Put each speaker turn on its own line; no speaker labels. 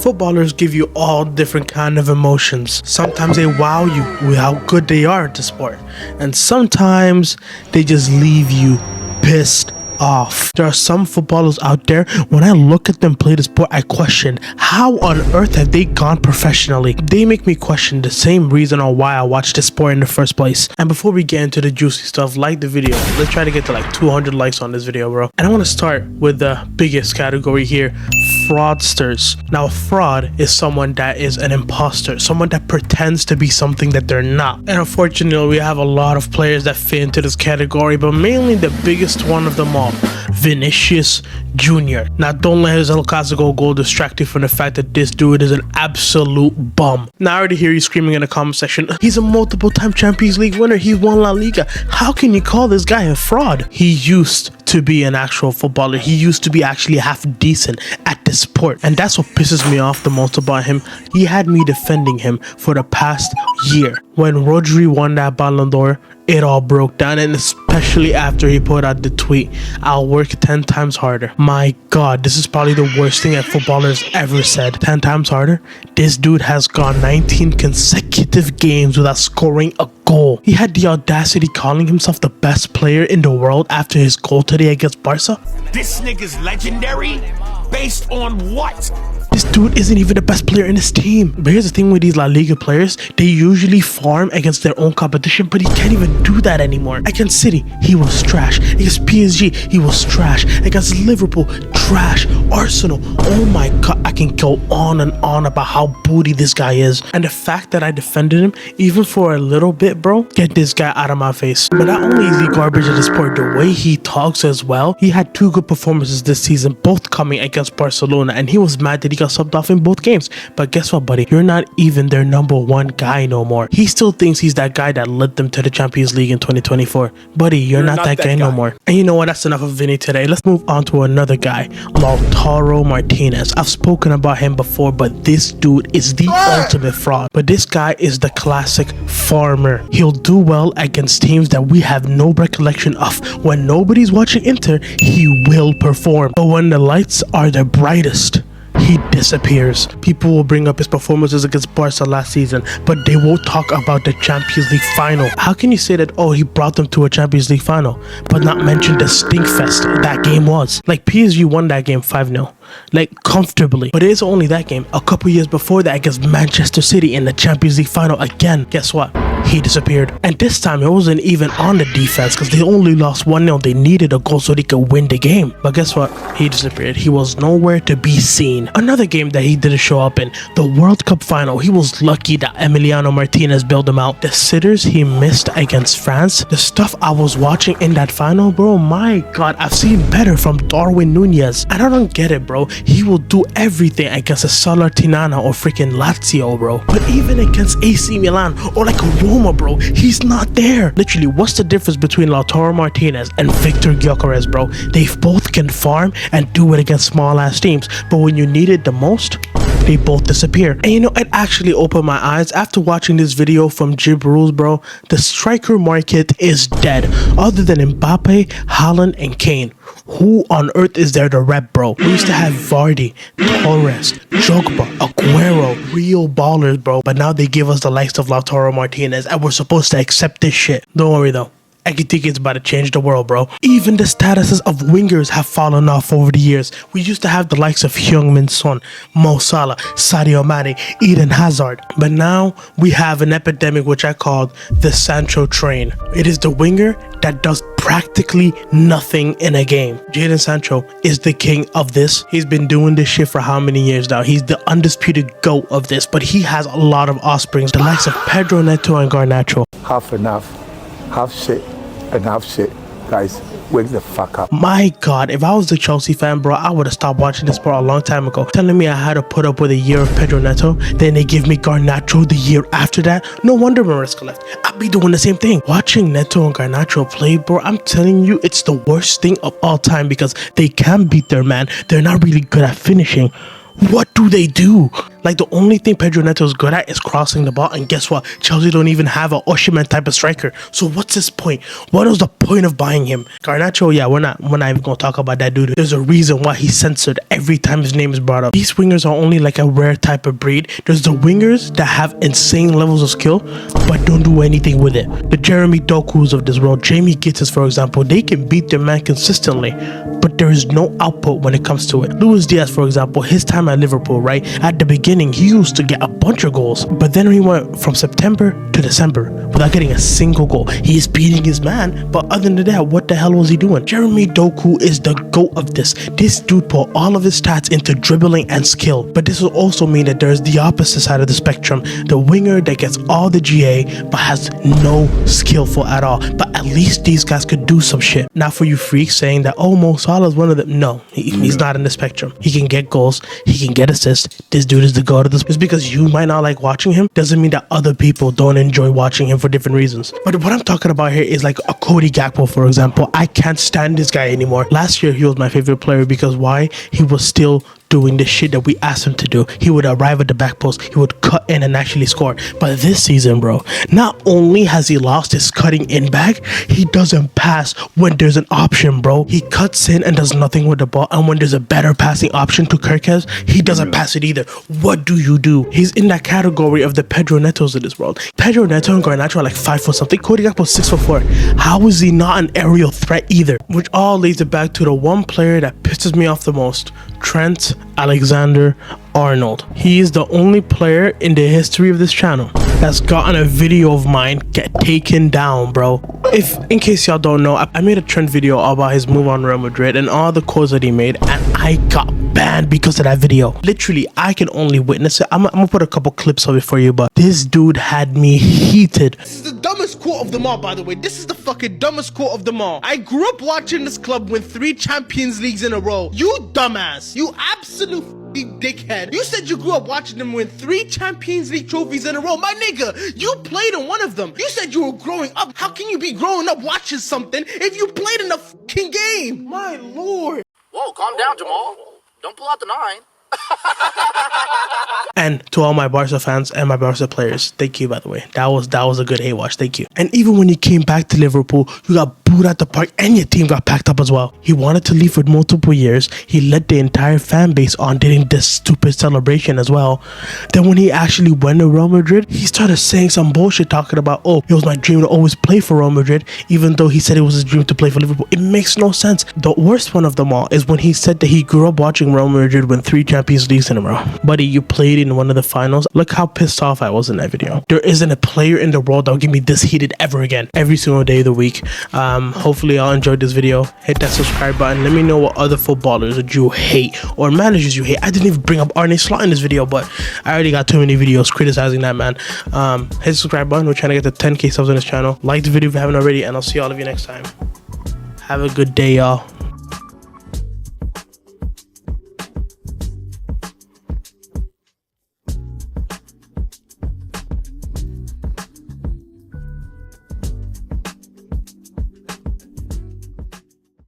Footballers give you all different kind of emotions. Sometimes they wow you with how good they are at the sport, and sometimes they just leave you pissed off. There are some footballers out there, when I look at them play the sport, I question how on earth have they gone professionally. They make me question the same reason on why I watched the sport in the first place. And before we get into the juicy stuff, like the video. Let's try to get to like 200 likes on this video, bro. And I want to start with the biggest category here: fraudsters. Now, a fraud is someone that is an imposter, someone that pretends to be something that they're not. And unfortunately, we have a lot of players that fit into this category, but mainly the biggest one of them all, Vinicius Jr. Now, don't let his El Clasico goal distract you from the fact that this dude is an absolute bum. Now, I already hear you screaming in the comment section, he's a multiple-time Champions League winner, he won La Liga. How can you call this guy a fraud? He used to be an actual footballer. He used to be actually half decent at this sport, and that's what pisses me off the most about him. He had me defending him for the past year. When Rodri won that Ballon d'Or, it all broke down, and especially after he put out the tweet, "I'll work 10 times harder." My god, this is probably the worst thing that footballers ever said. 10 times harder? This dude has gone 19 consecutive games without scoring a goal. He had the audacity calling himself the best player in the world after his goal today against Barca.
This nigga's legendary? Based on what?
This dude isn't even the best player in his team. But here's the thing with these La Liga players, they usually farm against their own competition, but he can't even do that anymore. Against City, he was trash. Against PSG, he was trash. Against Liverpool, trash. Arsenal, oh my god, I can go on and on about how booty this guy is. And the fact that I defended him, even for a little bit, bro, get this guy out of my face. But not only is he garbage at the sport, the way he talks as well. He had 2 good performances this season, both coming against Barcelona, and he was mad that he got subbed off in both games. But guess what, buddy? You're not even their #1 guy no more. He still thinks he's that guy that led them to the Champions League in 2024. Buddy, you're not that guy no more. And you know what? That's enough of Vinny today. Let's move on to another guy, Lautaro Martinez. I've spoken about him before, but this dude is the ultimate fraud. But this guy is the classic farmer. He'll do well against teams that we have no recollection of. When nobody's watching Inter, he will perform. But when the lights are the brightest, he disappears. People will bring up his performances against Barca last season, but they won't talk about the Champions League final. How can you say that, oh, he brought them to a Champions League final, but not mention the stinkfest that game was? Like, PSG won that game 5-0. Like, comfortably. But it is only that game. A couple years before that against Manchester City in the Champions League final again. Guess what? He disappeared. And this time, it wasn't even on the defense because they only lost 1-0. They needed a goal so they could win the game. But guess what? He disappeared. He was nowhere to be seen. Another game that he didn't show up in, the World Cup final. He was lucky that Emiliano Martinez bailed him out. The sitters he missed against France, the stuff I was watching in that final, bro, my god, I've seen better from Darwin Nunez. And I don't get it, bro. He will do everything against a Salernitana or freaking Lazio, bro. But even against AC Milan or like Roma, bro, he's not there. Literally, what's the difference between Lautaro Martinez and Victor Gyökeres, bro? They both can farm and do it against small-ass teams. But when you need it the most, they both disappear. And you know, it actually opened my eyes after watching this video from Jib Rules, bro. The striker market is dead. Other than Mbappe, Haaland, and Kane, who on earth is there to rep, bro? We used to have Vardy, Torres, Drogba, Aguero, real ballers, bro. But now they give us the likes of Lautaro Martinez, and we're supposed to accept this shit. Don't worry though. It's about to change the world, bro. Even the statuses of wingers have fallen off over the years. We used to have the likes of Heung-min Son, Mo Salah, Sadio Mane, Eden Hazard. But now we have an epidemic which I called the Sancho train. It is the winger that does practically nothing in a game. Jadon Sancho is the king of this. He's been doing this shit for how many years now? He's the undisputed GOAT of this, but he has a lot of offsprings, the likes of Pedro Neto and Garnacho.
Half enough, half shit, and half shit. Guys, wake the fuck up.
My god, if I was the Chelsea fan, bro, I would have stopped watching this sport a long time ago. Telling me I had to put up with a year of Pedro Neto, then they give me Garnacho the year after that. No wonder Maresca left. I'd be doing the same thing. Watching Neto and Garnacho play, bro, I'm telling you, it's the worst thing of all time because they can't beat their man. They're not really good at finishing. What do they do? Like, the only thing Pedro Neto is good at is crossing the ball, and guess what? Chelsea don't even have a Osimhen type of striker. So what's his point? What was the point of buying him? Garnacho, yeah, we're not even gonna talk about that dude. There's a reason why he's censored every time his name is brought up. These wingers are only like a rare type of breed. There's the wingers that have insane levels of skill but don't do anything with it. The Jeremy Dokus of this world, Jamie Gittins, for example, they can beat their man consistently, but there is no output when it comes to it. Luis Diaz, for example, his time at Liverpool, right? At the beginning, he used to get a bunch of goals, but then he went from September to December without getting a single goal. He is beating his man, but other than that, what the hell was he doing? Jeremy Doku is the GOAT of this. This dude put all of his stats into dribbling and skill, but this will also mean that there's the opposite side of the spectrum. The winger that gets all the GA but has no skillful at all. But at least these guys could do some shit. Not for you freaks saying that, oh, Mo Salah is one of them. No, he's not in the spectrum. He can get goals, he can get assists. This dude is the GOAT of this. Just because you might not like watching him doesn't mean that other people don't enjoy watching him for different reasons. But what I'm talking about here is like a Cody Gakpo, for example. I can't stand this guy anymore. Last year he was my favorite player because why? He was still doing the shit that we asked him to do. He would arrive at the back post, he would cut in and actually score. But this season, bro, not only has he lost his cutting in back, he doesn't pass when there's an option, bro. He cuts in and does nothing with the ball, and when there's a better passing option to Kirkez, he doesn't pass it either. What do you do? He's in that category of the Pedro Netos of this world. Pedro Neto and Garnacho are like 5 foot something. Cody Gakpo 6'4". How is he not an aerial threat either? Which all leads it back to the one player that pisses me off the most, Trent Alexander-Arnold. He is the only player in the history of this channel that's gotten a video of mine get taken down, bro. If, in case y'all don't know, I made a Trent video about his move on Real Madrid and all the calls that he made, and I got banned because of that video. Literally, I can only witness it. I'm gonna put a couple clips of it for you, but this dude had me heated. This is the dumbest quote of them all, by the way. This is the fucking dumbest quote of them all. I grew up watching this club win 3 Champions Leagues in a row. You dumbass. You absolute dickhead. You said you grew up watching them win 3 Champions League trophies in a row. My nigga, you played in one of them. You said you were growing up. How can you be growing up watching something if you played in the fucking game? My lord.
Whoa, calm down, Jamal. Don't pull out the 9.
And to all my Barca fans and my Barca players, thank you, by the way. That was a good hate watch. Thank you. And even when you came back to Liverpool, you got booed at the park and your team got packed up as well. He wanted to leave for multiple years. He led the entire fan base on doing this stupid celebration as well. Then when he actually went to Real Madrid, he started saying some bullshit talking about, oh, it was my dream to always play for Real Madrid, even though he said it was his dream to play for Liverpool. It makes no sense. The worst one of them all is when he said that he grew up watching Real Madrid win 3 Champions Leagues in a row. Buddy, you played in one of the finals. Look how pissed off I was in that video. There isn't a player in the world that will get me this heated ever again. Every single day of the week. Hopefully y'all enjoyed this video. Hit that subscribe button. Let me know what other footballers that you hate or managers you hate. I didn't even bring up Arne Slot in this video, but I already got too many videos criticizing that man. Hit the subscribe button. We're trying to get to 10K subs on this channel. Like the video if you haven't already, and I'll see all of you next time. Have a good day, y'all.